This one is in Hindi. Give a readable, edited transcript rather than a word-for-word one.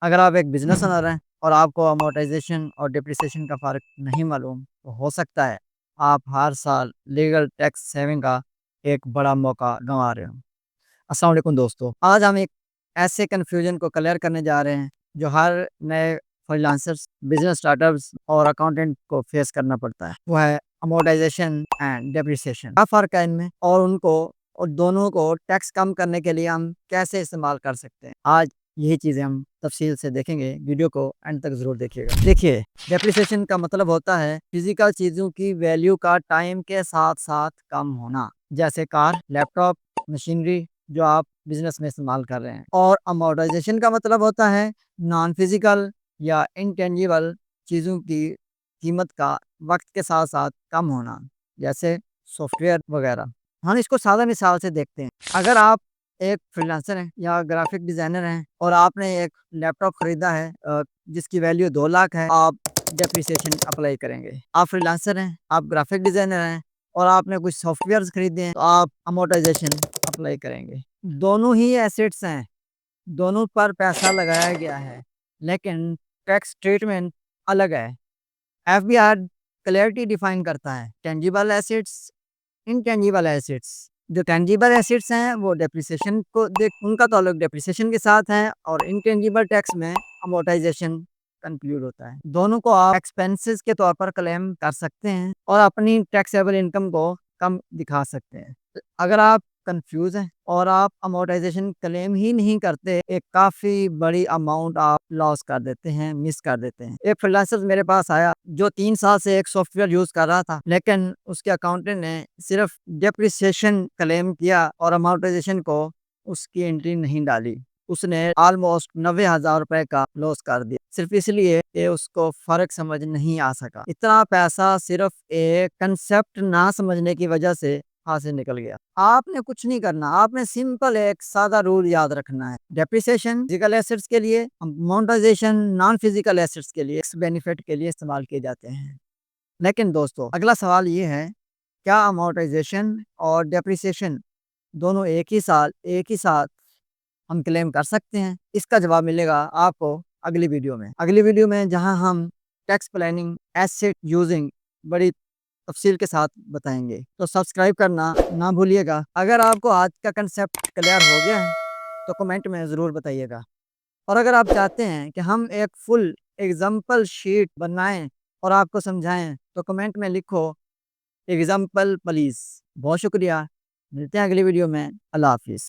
अगर आप एक बिजनेस ओनर हैं और आपको अमोर्टाइजेशन और डिप्रिसिएशन का फ़र्क नहीं मालूम, तो हो सकता है आप हर साल लीगल टैक्स सेविंग का एक बड़ा मौका गंवा रहे हो। अस्सलाम वालेकुम दोस्तों, आज हम एक ऐसे कन्फ्यूजन को क्लियर करने जा रहे हैं जो हर नए फ्रीलांसर्स, बिजनेस स्टार्टअप्स और अकाउंटेंट को फेस करना पड़ता है। वो है अमोर्टाइजेशन एंड डिप्रिसिएशन। क्या फ़र्क है इनमें और दोनों को टैक्स कम करने के लिए हम कैसे इस्तेमाल कर सकते हैं? आज यही चीज़ें हम तफ़सील से देखेंगे। वीडियो को एंड तक ज़रूर देखिएगा। देखिए, डेप्रिसिएशन का मतलब होता है फिज़िकल चीज़ों की वैल्यू का टाइम के साथ-साथ कम होना। जैसे कार, लैपटॉप, मशीनरी जो आप बिज़नेस में इस्तेमाल कर रहे हैं। और अमोर्टाइजेशन का मतलब होता है नॉन फिज़िकल या इंटेंजिबल चीज़ों की कीमत का वक़्त के साथ-साथ कम होना, जैसे सॉफ्टवेयर वगैरह। हम इसको सादा मिसाल से देखते हैं। अगर आप एक फ्रीलांसर हैं या ग्राफिक डिज़ाइनर हैं और आपने एक लैपटॉप खरीदा है जिसकी वैल्यू 2 लाख है, आप डेप्रिसिएशन अप्लाई करेंगे। आप फ्रीलांसर हैं, आप ग्राफिक डिज़ाइनर हैं और आपने कुछ सॉफ्टवेयर्स खरीदे हैं, तो आप अमोर्टाइजेशन अप्लाई करेंगे। दोनों ही एसेट्स हैं, दोनों पर पैसा लगाया गया है, लेकिन टैक्स ट्रीटमेंट अलग है। एफबीआर क्लैरिटी डिफाइन करता है टेंजिबल एसेट्स, इनटेंजिबल एसेट्स। जो टेंजिबल एसेट्स हैं वो डेप्रिसिएशन को देख उनका ताल्लुक डेप्रिसिएशन के साथ है और इनटेंजिबल टैक्स में अमोर्टाइजेशन कंक्लूड होता है। दोनों को आप एक्सपेंसेस के तौर पर क्लेम कर सकते हैं और अपनी टैक्सेबल इनकम को कम दिखा सकते हैं। अगर आप कंफ्यूज हैं और आप अमोर्टाइजेशन क्लेम ही नहीं करते, एक काफ़ी बड़ी अमाउंट आप लॉस कर देते हैं, मिस कर देते हैं। एक फ्रीलांसर मेरे पास आया जो 3 साल से एक सॉफ्टवेयर यूज़ कर रहा था, लेकिन उसके अकाउंटेंट ने सिर्फ डेप्रिसिएशन क्लेम किया और अमोर्टाइजेशन को उसकी एंट्री नहीं डाली। उसने ऑलमोस्ट 90,000 रुपए का लॉस कर दिया, सिर्फ इसलिए कि उसको फ़र्क समझ नहीं आ सका। इतना पैसा सिर्फ एक कंसेप्ट ना समझने की वजह से हाथ से निकल गया। आपने कुछ नहीं करना, आपने सिंपल एक सादा रूल याद रखना है। डेप्रिसिएशन फिजिकल एसेट्स के लिए, अमोर्टाइजेशन नॉन फिजिकल एसेट्स के लिए, इस बेनिफिट के लिए इस्तेमाल किए जाते हैं। लेकिन दोस्तों, अगला सवाल ये है, क्या अमोर्टाइजेशन और डेप्रिसिएशन दोनों एक ही साथ हम क्लेम कर सकते हैं? इसका जवाब मिलेगा आपको अगली वीडियो में। अगली वीडियो में जहां हम टैक्स प्लानिंग, एसेट यूजिंग बड़ी तफ़सील के साथ बताएँगे। तो सब्सक्राइब करना ना भूलिएगा। अगर आपको आज का कंसेप्ट क्लियर हो गया है, तो कमेंट में ज़रूर बताइएगा। और अगर आप चाहते हैं कि हम एक फुल एग्ज़ाम्पल शीट बनाएँ और आपको समझाएँ, तो कमेंट में लिखो एग्ज़ाम्पल प्लीज़। बहुत शुक्रिया। मिलते हैं अगली वीडियो में। अल्लाह हाफ़िज़।